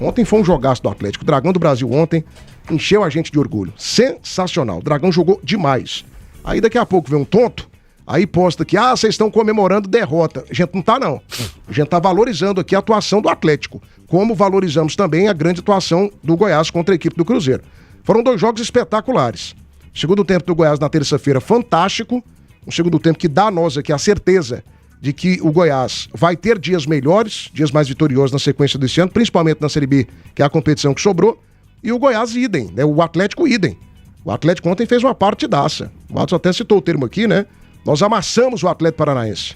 Ontem foi um jogaço do Atlético. O Dragão do Brasil ontem encheu a gente de orgulho. Sensacional. O Dragão jogou demais. Aí daqui a pouco vem um tonto, aí posta que, vocês estão comemorando derrota. A gente não tá, não. A gente tá valorizando aqui a atuação do Atlético, como valorizamos também a grande atuação do Goiás contra a equipe do Cruzeiro. Foram 2 jogos espetaculares. O segundo tempo do Goiás na terça-feira, fantástico. Um segundo tempo que dá a nós aqui a certeza de que o Goiás vai ter dias melhores, dias mais vitoriosos na sequência desse ano, principalmente na Série B, que é a competição que sobrou. E o Goiás idem, né? O Atlético idem. O Atlético ontem fez uma partidaça. O Matos até citou o termo aqui, né? Nós amassamos o Atlético Paranaense.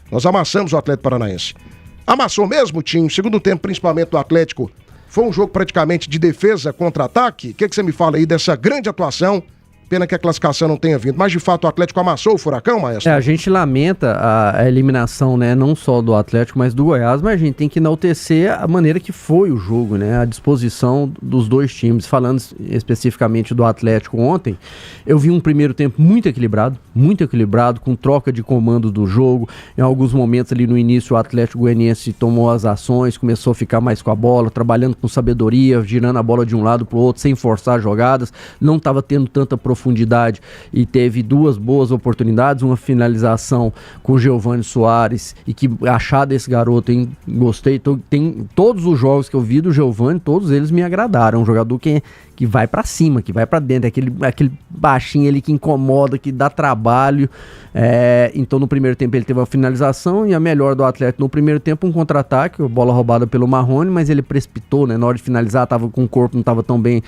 Amassou mesmo, Tim? Segundo tempo, principalmente do Atlético, foi um jogo praticamente de defesa contra ataque? O que você me fala aí dessa grande atuação? Pena que a classificação não tenha vindo. Mas, de fato, o Atlético amassou o Furacão, Maestro? A gente lamenta a eliminação, né? Não só do Atlético, mas do Goiás. Mas a gente tem que enaltecer a maneira que foi o jogo, né? A disposição dos 2 times. Falando especificamente do Atlético ontem, eu vi um primeiro tempo muito equilibrado, com troca de comando do jogo. Em alguns momentos ali no início, o Atlético Goianiense tomou as ações, começou a ficar mais com a bola, trabalhando com sabedoria, girando a bola de um lado para o outro, sem forçar jogadas. Não estava tendo tanta profundidade e teve 2 boas oportunidades, uma finalização com o Giovani Soares, e que achar desse garoto, hein? Gostei, tem todos os jogos que eu vi do Giovani, todos eles me agradaram, um jogador que vai pra cima, que vai pra dentro, aquele baixinho ali que incomoda, que dá trabalho. Então no primeiro tempo ele teve uma finalização, e a melhor do Atlético no primeiro tempo, um contra-ataque, bola roubada pelo Marrone, mas ele precipitou, né? Na hora de finalizar, tava com o corpo, não tava tão bem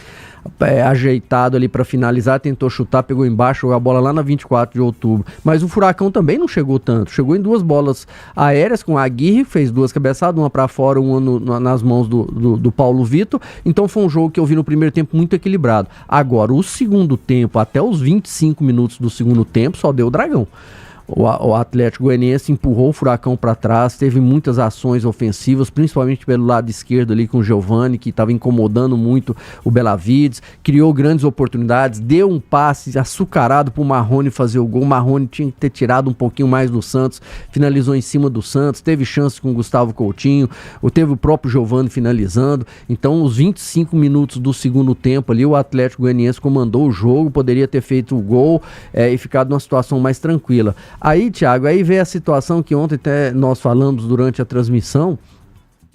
ajeitado ali para finalizar, tentou chutar, pegou embaixo, jogou a bola lá na 24 de outubro. Mas o Furacão também não chegou tanto, chegou em 2 bolas aéreas com a Aguirre, fez 2 cabeçadas, uma para fora, uma nas mãos do Paulo Vitor. Então foi um jogo que eu vi no primeiro tempo muito equilibrado. Agora, o segundo tempo, até os 25 minutos do segundo tempo, só deu o Dragão. O Atlético Goianiense empurrou o Furacão para trás, teve muitas ações ofensivas, principalmente pelo lado esquerdo ali com o Giovani, que estava incomodando muito o Benavides, criou grandes oportunidades, deu um passe açucarado para o Marrone fazer o gol. O Marrone tinha que ter tirado um pouquinho mais do Santos, finalizou em cima do Santos, teve chance com o Gustavo Coutinho, teve o próprio Giovani finalizando. Então, os 25 minutos do segundo tempo ali, o Atlético Goianiense comandou o jogo, poderia ter feito o gol e ficado numa situação mais tranquila. Aí, Thiago, aí veio a situação que ontem até nós falamos durante a transmissão,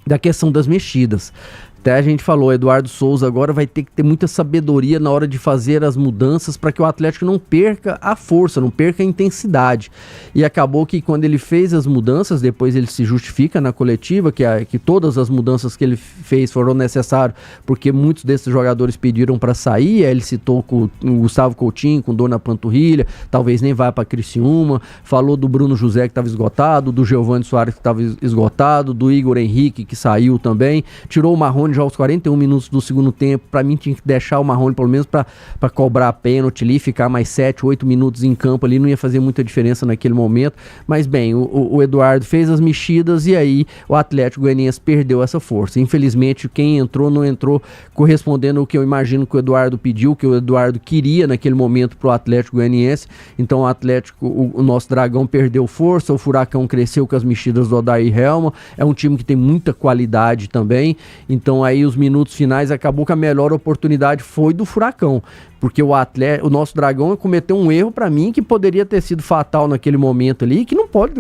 da questão das mexidas. Até a gente falou, Eduardo Souza agora vai ter que ter muita sabedoria na hora de fazer as mudanças para que o Atlético não perca a força, não perca a intensidade. E acabou que quando ele fez as mudanças, depois ele se justifica na coletiva que todas as mudanças que ele fez foram necessárias porque muitos desses jogadores pediram para sair. Aí ele citou com o Gustavo Coutinho com dor na panturrilha, talvez nem vá para Criciúma. Falou do Bruno José que estava esgotado, do Giovani Soares que estava esgotado, do Igor Henrique que saiu também. Tirou o Marrone já aos 41 minutos do segundo tempo. Para mim tinha que deixar o Marrone pelo menos para cobrar a pênalti ali, ficar mais 7, 8 minutos em campo ali, não ia fazer muita diferença naquele momento. Mas bem, o Eduardo fez as mexidas e aí o Atlético Goianiense perdeu essa força. Infelizmente quem entrou não entrou correspondendo ao que eu imagino que o Eduardo pediu, que o Eduardo queria naquele momento pro Atlético Goianiense. Então o Atlético, o nosso Dragão perdeu força, o Furacão cresceu com as mexidas do Odair Helma, é um time que tem muita qualidade também. Então aí os minutos finais acabou que a melhor oportunidade foi do Furacão, porque o nosso Dragão cometeu um erro para mim que poderia ter sido fatal naquele momento ali, que não pode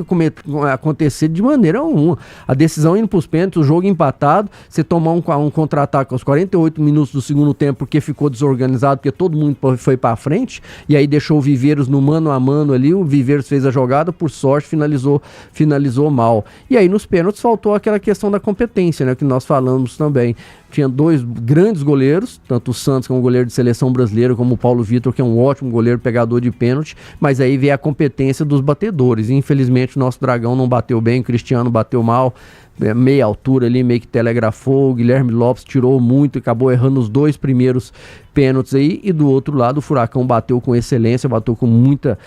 acontecer de maneira alguma. A decisão indo para os pênaltis, o jogo empatado, você tomar um contra-ataque aos 48 minutos do segundo tempo porque ficou desorganizado, porque todo mundo foi para frente, e aí deixou o Viveiros no mano a mano ali, o Viveiros fez a jogada, por sorte finalizou mal. E aí nos pênaltis faltou aquela questão da competência, né, que nós falamos também. Tinha 2 grandes goleiros, tanto o Santos, que é um goleiro de seleção brasileira, como o Paulo Vitor, que é um ótimo goleiro pegador de pênalti, mas aí veio a competência dos batedores. Infelizmente o nosso Dragão não bateu bem, o Cristiano bateu mal, meia altura ali, meio que telegrafou, o Guilherme Lopes tirou muito, acabou errando os 2 primeiros pênaltis aí, e do outro lado o Furacão bateu com excelência, bateu com muita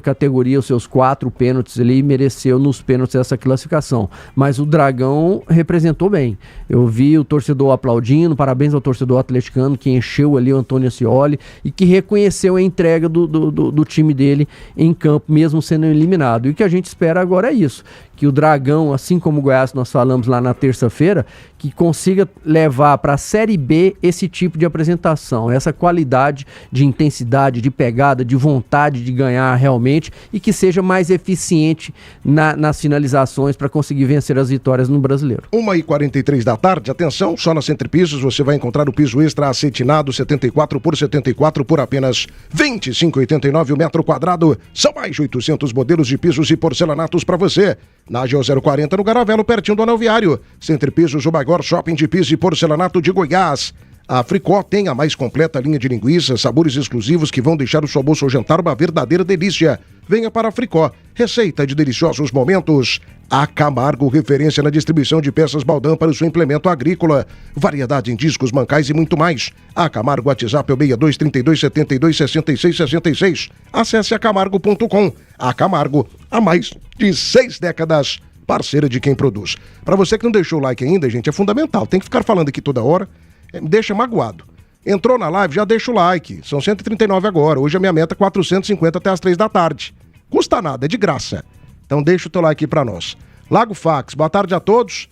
categoria os seus 4 pênaltis ali e mereceu nos pênaltis essa classificação. Mas o Dragão representou bem. Eu vi o torcedor aplaudindo, parabéns ao torcedor atleticano que encheu ali o Antônio Ascioli e que reconheceu a entrega do time dele em campo, mesmo sendo eliminado. E o que a gente espera agora é isso, que o Dragão, assim como o Goiás nós falamos lá na terça-feira, que consiga levar para a Série B esse tipo de apresentação, essa qualidade de intensidade, de pegada, de vontade de ganhar realmente e que seja mais eficiente nas finalizações para conseguir vencer as vitórias no Brasileiro. 1h43 da tarde, atenção, só na Centripisos você vai encontrar o piso extra acetinado 74 por 74 por apenas R$ 25,89 o metro quadrado. São mais de 800 modelos de pisos e porcelanatos para você. Na AGO 040 no Garavelo, pertinho do Anel Viário. Centripisos, o maior shopping de piso e porcelanato de Goiás. A Fricó tem a mais completa linha de linguiças, sabores exclusivos que vão deixar o seu almoço ou jantar uma verdadeira delícia. Venha para a Fricó, receita de deliciosos momentos. A Camargo, referência na distribuição de peças Baldão para o seu implemento agrícola. Variedade em discos, mancais e muito mais. A Camargo, WhatsApp é o 62 32 72 66 66. Acesse acamargo.com. A Camargo, há mais de 6 décadas, parceira de quem produz. Para você que não deixou o like ainda, gente, é fundamental. Tem que ficar falando aqui toda hora. Me deixa magoado. Entrou na live, já deixa o like. São 139 agora. Hoje a minha meta é 450 até as 3 da tarde. Custa nada, é de graça. Então deixa o teu like aí pra nós. Lago Fax, boa tarde a todos.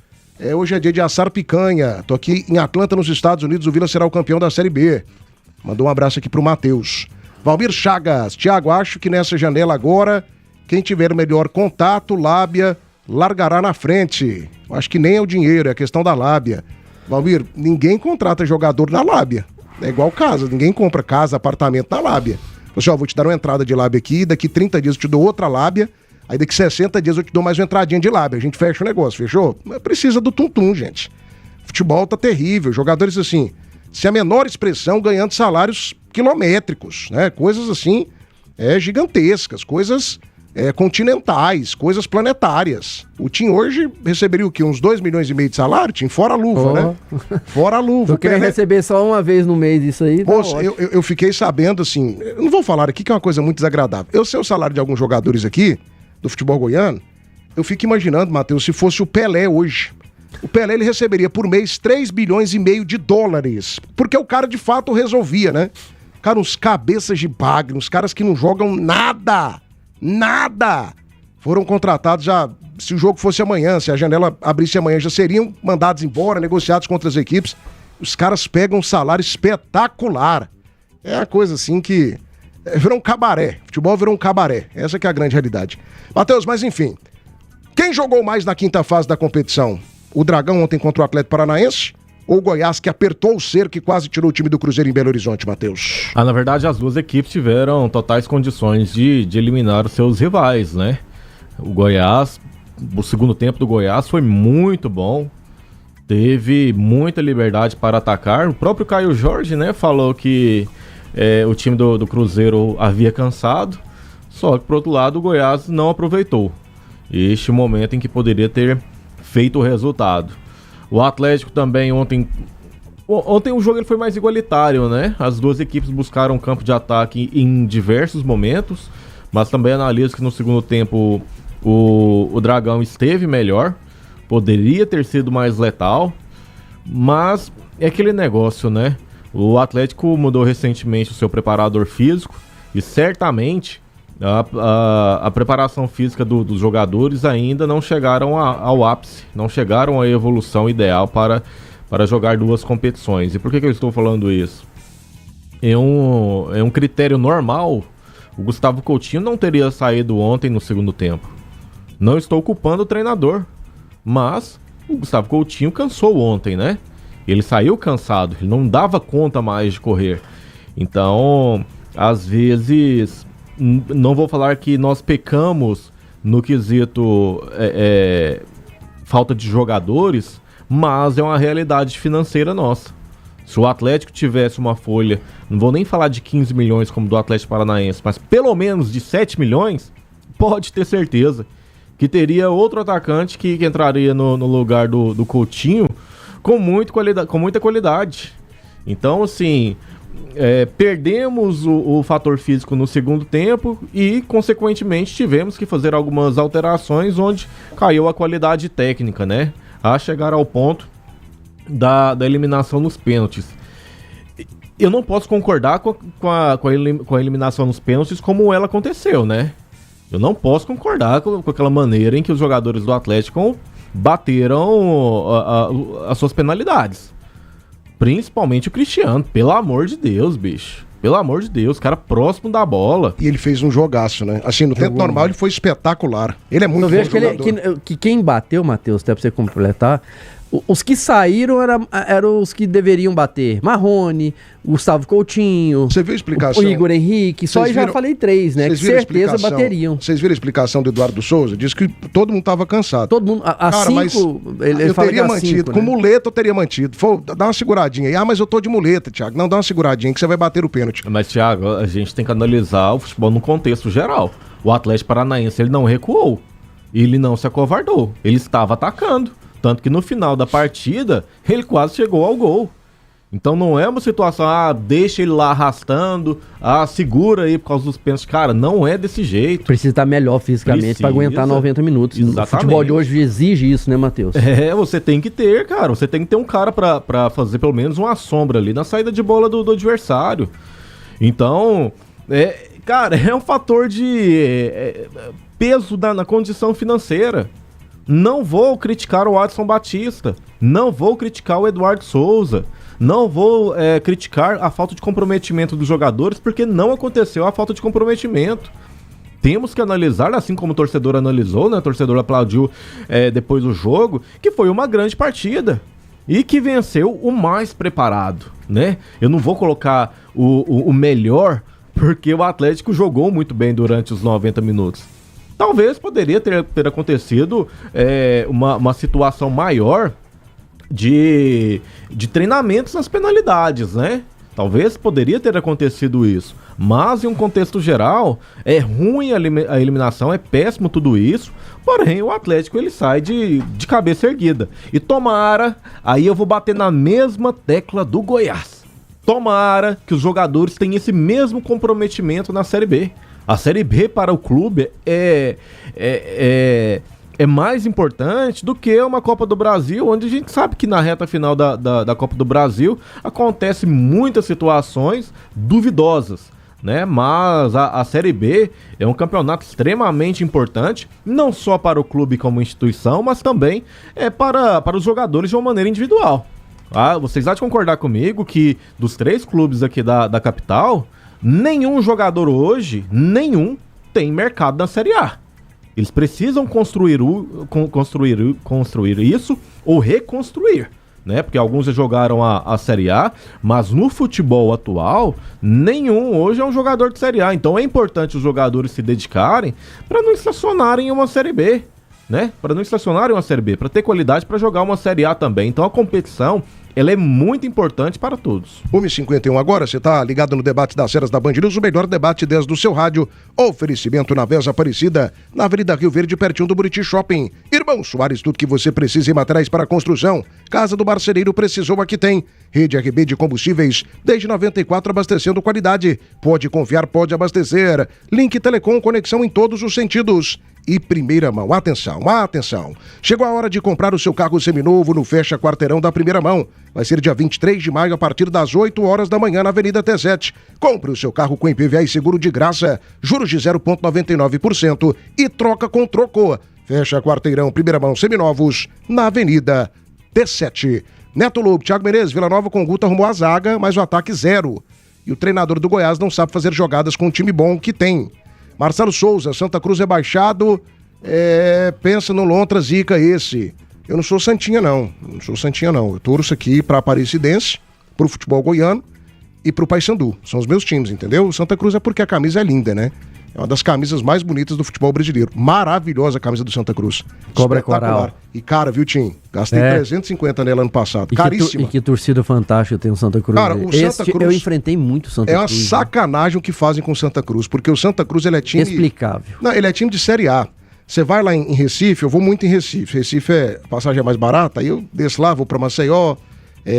Hoje é dia de assar picanha. Tô aqui em Atlanta, nos Estados Unidos. O Vila será o campeão da Série B. Mandou um abraço aqui pro Matheus. Valmir Chagas. Tiago, acho que nessa janela agora, quem tiver o melhor contato, lábia, largará na frente. Eu acho que nem é o dinheiro, é a questão da lábia. Valmir, ninguém contrata jogador na lábia. É igual casa, ninguém compra casa, apartamento na lábia. Você, vou te dar uma entrada de lábia aqui, daqui 30 dias eu te dou outra lábia, aí daqui 60 dias eu te dou mais uma entradinha de lábia. A gente fecha o negócio, fechou? Mas precisa do tum-tum, gente. Futebol tá terrível, jogadores assim, sem a menor expressão, ganhando salários quilométricos, né? Coisas assim, gigantescas, coisas continentais, coisas planetárias. O Tim hoje receberia o quê? Uns 2,5 milhões de salário, Tim? Fora a luva, né? Fora a luva. Eu queria receber só uma vez no mês isso aí. Moço, eu fiquei sabendo, assim, eu não vou falar aqui que é uma coisa muito desagradável. Eu sei o salário de alguns jogadores aqui, do futebol goiano, eu fico imaginando, Matheus, se fosse o Pelé hoje. O Pelé, ele receberia por mês 3,5 bilhões, porque o cara de fato resolvia, né? Cara, uns cabeças de bagre, uns caras que não jogam nada, foram contratados já, se o jogo fosse amanhã, se a janela abrisse amanhã, já seriam mandados embora, negociados com outras equipes. Os caras pegam um salário espetacular. É uma coisa assim que virou um cabaré, futebol virou um cabaré, essa que é a grande realidade. Matheus, mas enfim, quem jogou mais na quinta fase da competição? O Dragão ontem contra o Atlético Paranaense? Ou o Goiás, que apertou o cerco e quase tirou o time do Cruzeiro em Belo Horizonte, Matheus? Na verdade, as duas equipes tiveram totais condições de eliminar os seus rivais, né? O Goiás, o segundo tempo do Goiás foi muito bom, teve muita liberdade para atacar. O próprio Caio Jorge, né, falou que o time do Cruzeiro havia cansado, só que, por outro lado, o Goiás não aproveitou este momento em que poderia ter feito o resultado. O Atlético também ontem o jogo ele foi mais igualitário, né? As duas equipes buscaram campo de ataque em diversos momentos, mas também analiso que no segundo tempo o Dragão esteve melhor, poderia ter sido mais letal, mas é aquele negócio, né? O Atlético mudou recentemente o seu preparador físico e certamente a preparação física dos jogadores ainda não chegaram ao ápice, não chegaram à evolução ideal para jogar duas competições. E por que eu estou falando isso? É um critério normal, o Gustavo Coutinho não teria saído ontem no segundo tempo. Não estou culpando o treinador, mas o Gustavo Coutinho cansou ontem, né? Ele saiu cansado, ele não dava conta mais de correr. Então, às vezes, não vou falar que nós pecamos no quesito falta de jogadores, mas é uma realidade financeira nossa. Se o Atlético tivesse uma folha, não vou nem falar de 15 milhões como do Atlético Paranaense, mas pelo menos de 7 milhões, pode ter certeza que teria outro atacante que entraria no lugar do Coutinho com muita qualidade. Então, assim, perdemos o fator físico no segundo tempo e, consequentemente, tivemos que fazer algumas alterações onde caiu a qualidade técnica, né? A chegar ao ponto da eliminação nos pênaltis. Eu não posso concordar com a eliminação nos pênaltis como ela aconteceu, né? Eu não posso concordar com aquela maneira em que os jogadores do Atlético bateram as suas penalidades. Principalmente o Cristiano, pelo amor de Deus, bicho. Pelo amor de Deus, cara próximo da bola. E ele fez um jogaço, né? Assim, no tempo normal ele foi espetacular. Ele é muito bom jogador. Que quem bateu, Matheus, até pra você completar, os que saíram eram os que deveriam bater. Marrone, Gustavo Coutinho, você viu a explicação? O Igor Henrique, só aí já falei 3, né? Que certeza bateriam. Vocês viram a explicação do Eduardo Souza? Diz que todo mundo tava cansado. Todo mundo, cara, mas eu teria mantido, 5, com muleta eu teria mantido. Dá uma seguradinha aí. Mas eu tô de muleta, Thiago. Não, dá uma seguradinha que você vai bater o pênalti. Mas, Thiago, a gente tem que analisar o futebol no contexto geral. O Atlético Paranaense, ele não recuou. Ele não se acovardou. Ele estava atacando. Tanto que no final da partida, ele quase chegou ao gol. Então não é uma situação, deixa ele lá arrastando, segura aí por causa dos pênaltis. Cara, não é desse jeito. Precisa estar melhor fisicamente para aguentar 90 minutos. Exatamente. O futebol de hoje exige isso, né, Matheus? Você tem que ter, cara. Você tem que ter um cara para fazer pelo menos uma sombra ali na saída de bola do adversário. Então, cara, é um fator de peso na condição financeira. Não vou criticar o Adson Batista, não vou criticar o Eduardo Souza, não vou criticar a falta de comprometimento dos jogadores, porque não aconteceu a falta de comprometimento. Temos que analisar, assim como o torcedor analisou, né? O torcedor aplaudiu depois do jogo, que foi uma grande partida e que venceu o mais preparado, né? Eu não vou colocar o melhor, porque o Atlético jogou muito bem durante os 90 minutos. Talvez poderia ter acontecido uma situação maior de treinamentos nas penalidades, né? Talvez poderia ter acontecido isso. Mas em um contexto geral, é ruim a eliminação, é péssimo tudo isso. Porém, o Atlético ele sai de cabeça erguida. E tomara, aí eu vou bater na mesma tecla do Goiás. Tomara que os jogadores tenham esse mesmo comprometimento na Série B. A Série B para o clube é mais importante do que uma Copa do Brasil, onde a gente sabe que na reta final da Copa do Brasil acontecem muitas situações duvidosas, né? Mas a Série B é um campeonato extremamente importante, não só para o clube como instituição, mas também para os jogadores de uma maneira individual. Vocês há de concordar comigo que dos 3 clubes aqui da capital, nenhum jogador hoje, tem mercado na Série A. Eles precisam construir isso ou reconstruir, né? Porque alguns já jogaram a Série A, mas no futebol atual, nenhum hoje é um jogador de Série A. Então é importante os jogadores se dedicarem para não estacionarem em uma Série B, né? Para não estacionarem em uma Série B, para ter qualidade para jogar uma Série A também. Então a competição, ela é muito importante para todos. 1h51 agora, você tá ligado no debate das Eras da Band News, o melhor debate desde o seu rádio. Oferecimento na Vesa Aparecida, na Avenida Rio Verde, pertinho do Buriti Shopping. Irmão Soares, tudo que você precisa em materiais para construção. Casa do Marceneiro, precisou, aqui tem. Rede RB de combustíveis, desde 94 abastecendo qualidade. Pode confiar, pode abastecer. Link Telecom, conexão em todos os sentidos. E primeira mão, atenção. Chegou a hora de comprar o seu carro seminovo no Fecha Quarteirão da Primeira Mão. Vai ser dia 23 de maio a partir das 8 horas da manhã na Avenida T7. Compre o seu carro com IPVA e seguro de graça, juros de 0,99% e troca com troco. Fecha Quarteirão, Primeira Mão, seminovos, na Avenida T7. Neto Lobo, Thiago Menezes, Vila Nova com Guto arrumou a zaga, mas o ataque 0. E o treinador do Goiás não sabe fazer jogadas com um time bom que tem. Marcelo Souza, Santa Cruz rebaixado, pensa no Lontra Zica esse. Eu não sou santinha não. Eu torço aqui pra Aparecidense, pro futebol goiano e pro Paysandu. São os meus times, entendeu? O Santa Cruz é porque a camisa é linda, né? É uma das camisas mais bonitas do futebol brasileiro. Maravilhosa a camisa do Santa Cruz. Cobra Coral. E cara, viu, Tim? Gastei 350 nela ano passado. Caríssima. E que torcida fantástica tem o Santa Cruz. Cara, o Santa Cruz... Eu enfrentei muito o Santa Cruz. É uma sacanagem o que fazem com o Santa Cruz, porque o Santa Cruz, ele é time... Explicável. Não, ele é time de Série A. Você vai lá em Recife, eu vou muito em Recife. Recife a passagem é mais barata, aí eu desço lá, vou pra Maceió,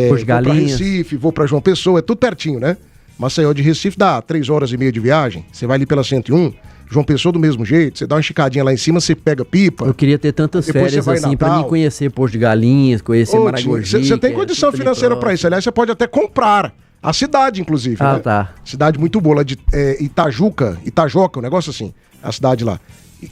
vou pra Recife, vou pra João Pessoa, é tudo pertinho, né? Maceió de Recife dá 3 horas e meia de viagem, você vai ali pela 101, João Pessoa do mesmo jeito, você dá uma esticadinha lá em cima, você pega pipa. Eu queria ter tantas férias assim pra mim conhecer Porto de Galinhas, conhecer Maragogi. Você tem condição financeira pra isso, aliás, você pode até comprar a cidade, inclusive. Ah, né? tá. Cidade muito boa, lá de Itajoca, um negócio assim, a cidade lá.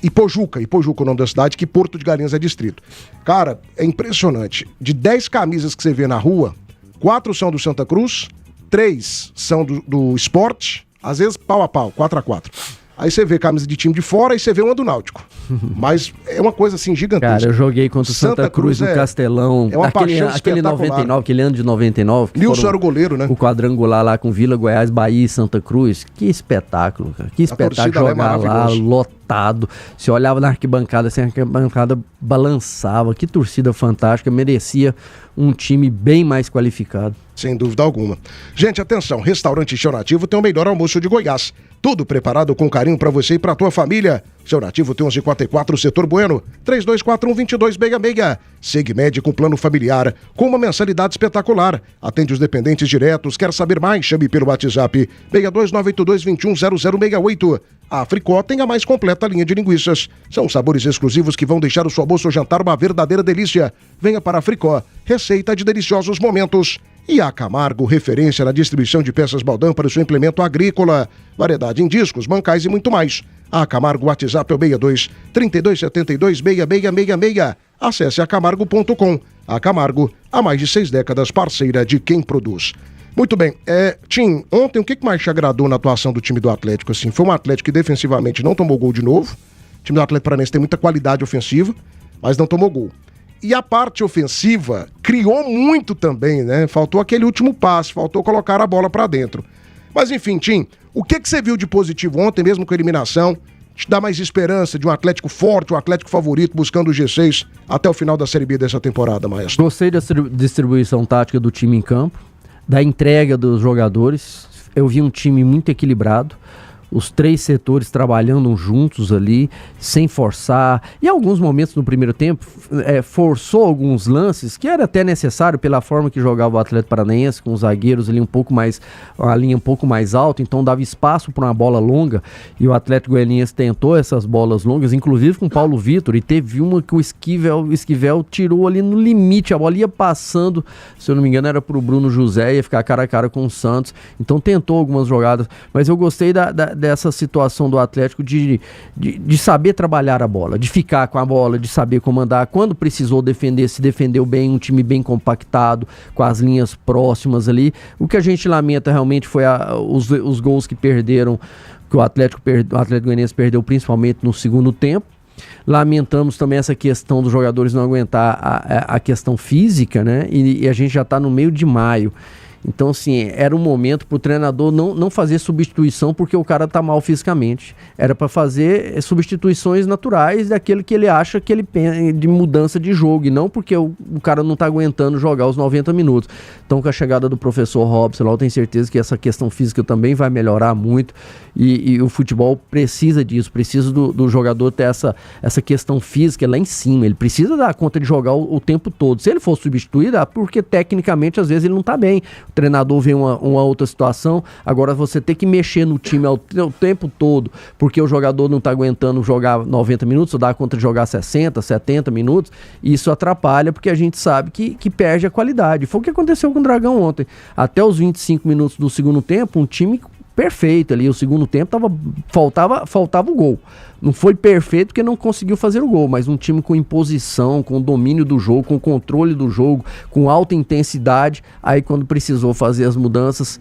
Ipojuca é o nome da cidade, que Porto de Galinhas é distrito. Cara, é impressionante. De 10 camisas que você vê na rua, 4 são do Santa Cruz, 3 são do Sport, às vezes pau a pau, 4x4. Aí você vê camisa de time de fora e você vê uma do Náutico. Mas é uma coisa assim gigantesca. Cara, eu joguei contra o Santa Cruz no Castelão. É uma paixão aquele 99, aquele ano de 99. Nilson era o goleiro, né? O quadrangular lá com Vila Goiás, Bahia e Santa Cruz. Que espetáculo, cara. Que espetáculo jogar lá, lotado. Você olhava na arquibancada, assim, a arquibancada balançava. Que torcida fantástica. Merecia um time bem mais qualificado. Sem dúvida alguma. Gente, atenção, Restaurante Seu Nativo tem o melhor almoço de Goiás. Tudo preparado com carinho pra você e pra tua família. Seu Nativo tem 1144 Setor Bueno, 3241-2266. Segmed com plano familiar, com uma mensalidade espetacular. Atende os dependentes diretos. Quer saber mais? Chame pelo WhatsApp 62982210068. A Fricó tem a mais completa linha de linguiças. São sabores exclusivos que vão deixar o seu almoço ou jantar uma verdadeira delícia. Venha para a Fricó, receita de deliciosos momentos. E a Camargo, referência na distribuição de peças Baldão para o seu implemento agrícola. Variedade em discos, bancais e muito mais. A Camargo, WhatsApp é o 62-3272-6666. Acesse acamargo.com. A Camargo, há mais de 6 décadas, parceira de quem produz. Muito bem, Tim, ontem o que mais te agradou na atuação do time do Atlético? Assim, foi um Atlético que defensivamente não tomou gol de novo. O time do Atlético Paranaense tem muita qualidade ofensiva, mas não tomou gol. E a parte ofensiva criou muito também, né? Faltou aquele último passe, faltou colocar a bola pra dentro. Mas enfim, Tim, o que você viu de positivo ontem, mesmo com a eliminação? Te dá mais esperança de um Atlético forte, um Atlético favorito, buscando o G6 até o final da Série B dessa temporada, Maestro? Gostei da distribuição tática do time em campo, da entrega dos jogadores. Eu vi um time muito equilibrado. Os 3 setores trabalhando juntos ali, sem forçar. E em alguns momentos no primeiro tempo, forçou alguns lances, que era até necessário pela forma que jogava o Atlético Paranaense, com os zagueiros ali a linha um pouco mais alta, então dava espaço para uma bola longa, e o Atlético Goianiense tentou essas bolas longas, inclusive com o Paulo Vitor, e teve uma que o Esquivel tirou ali no limite, a bola ia passando, se eu não me engano era pro Bruno José, ia ficar cara a cara com o Santos, então tentou algumas jogadas, mas eu gostei dessa situação do Atlético de saber trabalhar a bola, de ficar com a bola, de saber comandar. Quando precisou defender, se defendeu bem, um time bem compactado, com as linhas próximas ali. O que a gente lamenta realmente foi os gols que perderam, que o Atlético Goianiense perdeu principalmente no segundo tempo. Lamentamos também essa questão dos jogadores não aguentar a questão física, né? E a gente já está no meio de maio. Então, assim, era um momento para o treinador não fazer substituição porque o cara tá mal fisicamente. Era para fazer substituições naturais daquele que ele acha que ele de mudança de jogo, e não porque o cara não tá aguentando jogar os 90 minutos. Então, com a chegada do professor Robson, eu tenho certeza que essa questão física também vai melhorar muito, e o futebol precisa disso, precisa do jogador ter essa questão física lá em cima. Ele precisa dar conta de jogar o tempo todo. Se ele for substituído, porque tecnicamente às vezes ele não tá bem. O treinador vê uma outra situação, agora você tem que mexer no time o tempo todo, porque o jogador não está aguentando jogar 90 minutos, ou dá conta de jogar 60, 70 minutos, e isso atrapalha, porque a gente sabe que perde a qualidade. Foi o que aconteceu com o Dragão ontem. Até os 25 minutos do segundo tempo, um time perfeito ali. O segundo tempo faltava o gol. Não foi perfeito porque não conseguiu fazer o gol, mas um time com imposição, com domínio do jogo, com controle do jogo, com alta intensidade. Aí quando precisou fazer as mudanças,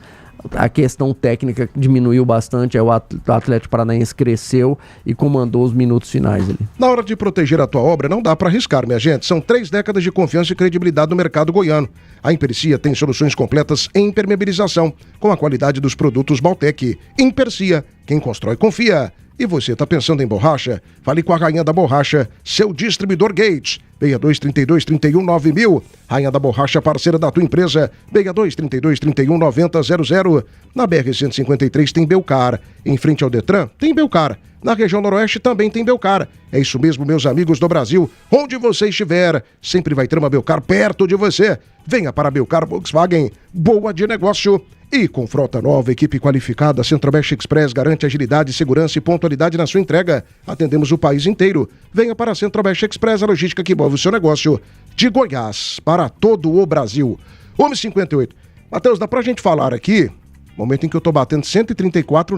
a questão técnica diminuiu bastante, aí o Atlético Paranaense cresceu e comandou os minutos finais ali. Na hora de proteger a tua obra, não dá para arriscar, minha gente. São 3 décadas de confiança e credibilidade no mercado goiano. A Impercia tem soluções completas em impermeabilização, com a qualidade dos produtos Baltec. Impercia, quem constrói confia. E você está pensando em borracha? Fale com a Rainha da Borracha, seu distribuidor Gates. 62-32-31-9000. Rainha da Borracha, parceira da tua empresa. 62-32-31-9000. Na BR-153 tem Belcar. Em frente ao Detran, tem Belcar. Na região noroeste também tem Belcar. É isso mesmo, meus amigos do Brasil. Onde você estiver, sempre vai ter uma Belcar perto de você. Venha para a Belcar Volkswagen. Boa de negócio. E com frota nova, equipe qualificada, Centro-Oeste Express garante agilidade, segurança e pontualidade na sua entrega. Atendemos o país inteiro. Venha para a Centro-Oeste Express, a logística que move o seu negócio. De Goiás para todo o Brasil. 1h58. Matheus, dá pra gente falar aqui, momento em que eu tô batendo 164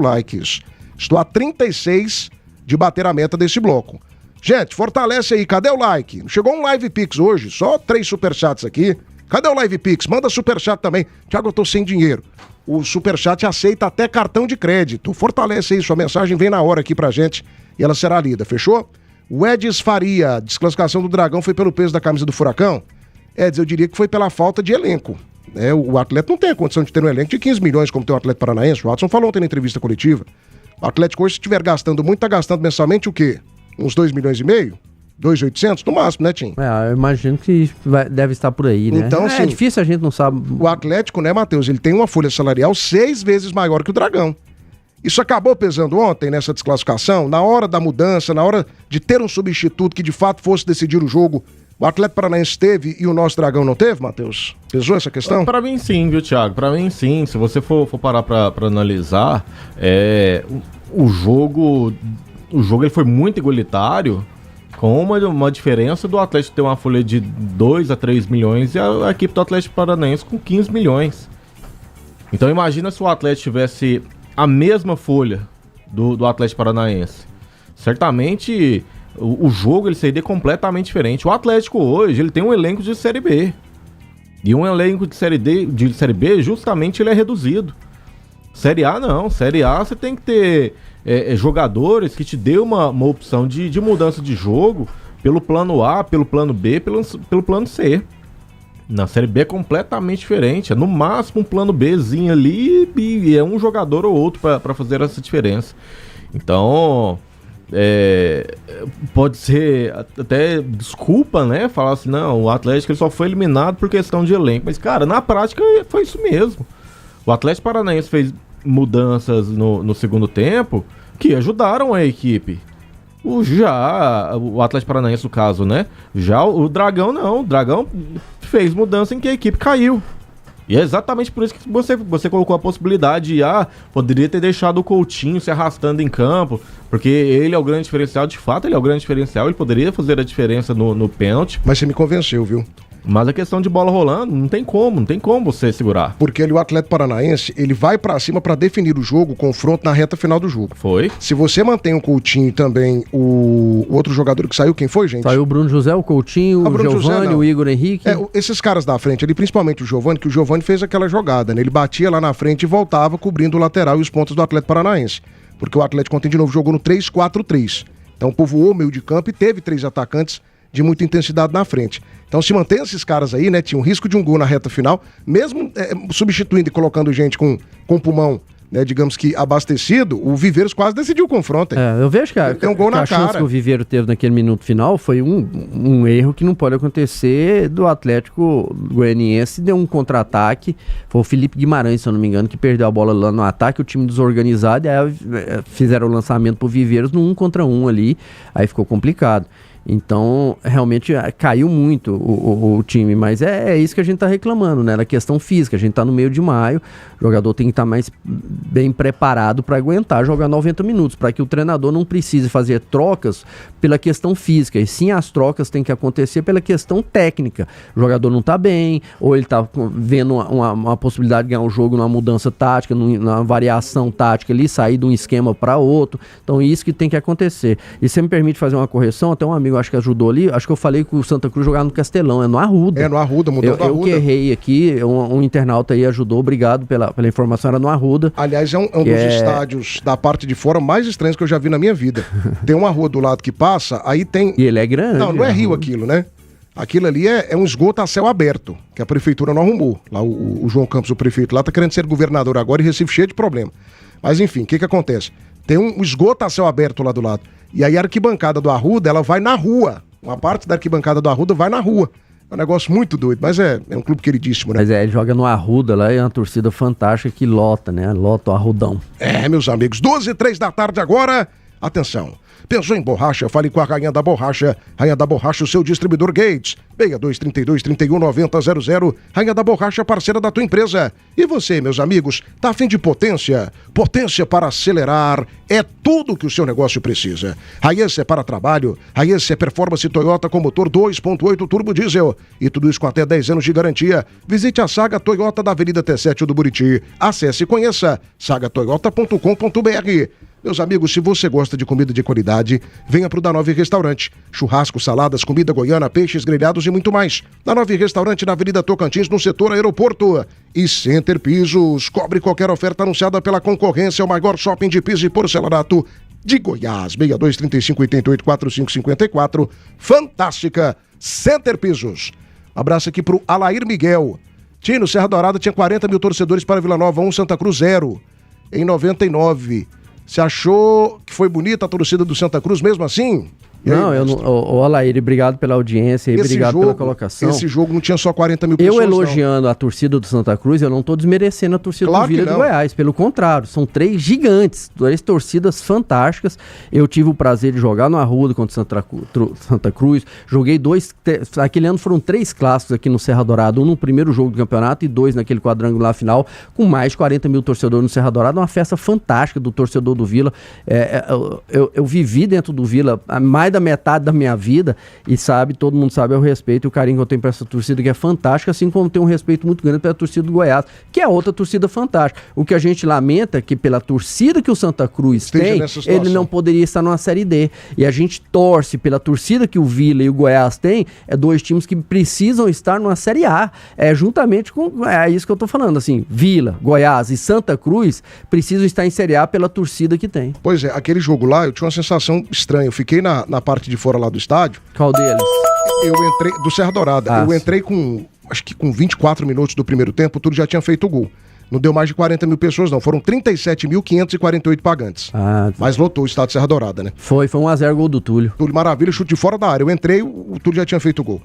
likes. Estou a 36 de bater a meta desse bloco. Gente, fortalece aí, cadê o like? Chegou um Live Pix hoje, só 3 superchats aqui. Cadê o Live Pix? Manda superchat também. Tiago, eu tô sem dinheiro. O superchat aceita até cartão de crédito. Fortalece aí, sua mensagem vem na hora aqui pra gente e ela será lida, fechou? O Edis Faria, desclassificação do Dragão foi pelo peso da camisa do Furacão? Edis, eu diria que foi pela falta de elenco. O atleta não tem a condição de ter um elenco de 15 milhões como tem o Atlético Paranaense. O Watson falou ontem na entrevista coletiva. O Atlético hoje, se estiver gastando muito, tá gastando mensalmente o quê? Uns 2,5 milhões? 2.800 no máximo, né, Tim? Eu imagino que deve estar por aí, né? Então, é difícil, a gente não sabe. O Atlético, né, Matheus, ele tem uma folha salarial 6 vezes maior que o Dragão. Isso acabou pesando ontem nessa desclassificação, na hora da mudança, na hora de ter um substituto que de fato fosse decidir o jogo. O Atlético Paranaense teve e o nosso Dragão não teve, Matheus? Pesou essa questão? Pra mim sim, viu, Thiago? Pra mim sim. Se você for parar pra analisar, o jogo ele foi muito igualitário, com uma diferença do Atlético ter uma folha de 2 a 3 milhões e a equipe do Atlético Paranaense com 15 milhões. Então imagina se o Atlético tivesse a mesma folha do Atlético Paranaense. Certamente o jogo ele seria completamente diferente. O Atlético hoje ele tem um elenco de Série B. E um elenco de Série B justamente ele é reduzido. Série A não. Série A você tem que ter jogadores que te dê uma opção de mudança de jogo pelo plano A, pelo plano B, pelo plano C. Na Série B é completamente diferente. É no máximo um plano Bzinho ali e é um jogador ou outro para fazer essa diferença. Então, pode ser até desculpa, né? Falar assim, não, o Atlético ele só foi eliminado por questão de elenco. Mas, cara, na prática foi isso mesmo. O Atlético Paranaense fez mudanças no segundo tempo que ajudaram a equipe. O Atlético Paranaense, no caso, né? Já o Dragão não. O Dragão fez mudança em que a equipe caiu. E é exatamente por isso que você colocou a possibilidade de poderia ter deixado o Coutinho se arrastando em campo, porque ele é o grande diferencial. De fato, ele é o grande diferencial. Ele poderia fazer a diferença no pênalti. Mas você me convenceu, viu? Mas a questão de bola rolando, não tem como você segurar. Porque o Atlético Paranaense, ele vai pra cima pra definir o jogo, o confronto na reta final do jogo. Foi. Se você mantém o Coutinho e também o outro jogador que saiu, quem foi, gente? Saiu o Bruno José, o Coutinho, o Giovani, o Igor Henrique. Esses caras da frente ali, principalmente o Giovani, que o Giovani fez aquela jogada, né? Ele batia lá na frente e voltava cobrindo o lateral e os pontos do Atlético Paranaense. Porque o Atlético ontem de novo jogou no 3-4-3. Então povoou o meio de campo e teve 3 atacantes de muita intensidade na frente. Então se mantém esses caras aí, né, tinha um risco de um gol na reta final, mesmo substituindo e colocando gente com pulmão, né, digamos que abastecido, o Viveiros quase decidiu o confronto. Eu vejo que tem um gol na chance que o Viveiro teve naquele minuto final foi um erro que não pode acontecer do Atlético Goianiense, deu um contra-ataque, foi o Felipe Guimarães, se eu não me engano, que perdeu a bola lá no ataque, o time desorganizado, e aí fizeram o lançamento pro Viveiros no 1 contra 1 ali, aí ficou complicado. Então, realmente caiu muito o time, mas é isso que a gente está reclamando, né? Na questão física, a gente está no meio de maio, o jogador tem que estar mais bem preparado para aguentar jogar 90 minutos, para que o treinador não precise fazer trocas pela questão física, e sim as trocas têm que acontecer pela questão técnica. O jogador não está bem, ou ele está vendo uma possibilidade de ganhar o jogo numa mudança tática, numa variação tática ali, sair de um esquema para outro. Então, isso que tem que acontecer. E você me permite fazer uma correção, até um amigo acho que ajudou ali, acho que eu falei que o Santa Cruz jogava no Castelão, no Arruda. No Arruda, mudou do Arruda. Eu que errei aqui, um internauta aí ajudou, obrigado pela informação, era no Arruda. Aliás, é um dos estádios da parte de fora mais estranhos que eu já vi na minha vida. Tem uma rua do lado que passa, aí tem... E ele é grande. Não é rio aquilo, né? Aquilo ali é um esgoto a céu aberto, que a prefeitura não arrumou. Lá o João Campos, o prefeito lá, tá querendo ser governador agora e Recife cheio de problema. Mas enfim, o que acontece? Tem um esgoto a céu aberto lá do lado. E aí a arquibancada do Arruda, ela vai na rua. Uma parte da arquibancada do Arruda vai na rua. É um negócio muito doido, mas é um clube queridíssimo, né? Mas ele joga no Arruda lá, é uma torcida fantástica que lota, né? Lota o Arrudão. Meus amigos, 12h03 da tarde agora. Atenção. Pensou em borracha? Fale com a Rainha da Borracha. Rainha da Borracha, o seu distribuidor Gates. 6232-319000. Rainha da Borracha, parceira da tua empresa. E você, meus amigos, tá a fim de potência? Potência para acelerar é tudo que o seu negócio precisa. Raiense é para trabalho. Raiense é performance Toyota com motor 2.8 turbo diesel. E tudo isso com até 10 anos de garantia. Visite a Saga Toyota da Avenida T7 do Buriti. Acesse e conheça sagatoyota.com.br. Meus amigos, se você gosta de comida de qualidade, venha pro Danove Restaurante. Churrasco, saladas, comida goiana, peixes grelhados e muito mais. Danove Restaurante na Avenida Tocantins, no setor aeroporto. E Center Pisos, cobre qualquer oferta anunciada pela concorrência, o maior shopping de piso e porcelanato de Goiás. 62 35 88 45 54. Fantástica Center Pisos. Abraço aqui pro Alair Miguel. Tino, Serra Dourada tinha 40 mil torcedores para Vila Nova 1, Santa Cruz 0. Em 99. Você achou que foi bonita a torcida do Santa Cruz mesmo assim? Não, eu não. Ô, Alair, obrigado pela audiência e obrigado pela colocação. Esse jogo não tinha só 40 mil pessoas. Eu elogiando a torcida do Santa Cruz, eu não estou desmerecendo a torcida do Vila de Goiás. Pelo contrário, são 3 gigantes, 3 torcidas fantásticas. Eu tive o prazer de jogar no Arruda contra Santa Cruz. Joguei 2. Aquele ano foram 3 clássicos aqui no Serra Dourada. Um no primeiro jogo do campeonato e 2 naquele quadrangular final, com mais de 40 mil torcedores no Serra Dourada. Uma festa fantástica do torcedor do Vila. Eu vivi dentro do Vila mais da metade da minha vida e todo mundo sabe o respeito e o carinho que eu tenho para essa torcida, que é fantástica, assim como tenho um respeito muito grande pela torcida do Goiás, que é outra torcida fantástica. O que a gente lamenta é que pela torcida que o Santa Cruz tem, ele não poderia estar numa Série D. E a gente torce pela torcida que o Vila e o Goiás têm, 2 times que precisam estar numa Série A. Juntamente com, isso que eu tô falando, assim, Vila, Goiás e Santa Cruz precisam estar em Série A pela torcida que tem. Pois é, aquele jogo lá, eu tinha uma sensação estranha. Eu fiquei na parte de fora lá do estádio. Qual deles? Eu entrei, do Serra Dourada. Eu entrei acho que com 24 minutos do primeiro tempo, tudo já tinha feito o gol. Não deu mais de 40 mil pessoas, não. Foram 37.548 pagantes. Mas lotou o estádio de Serra Dourada, né? Foi 1-0 gol do Túlio. Túlio Maravilha, chute de fora da área. Eu entrei, o Túlio já tinha feito o gol.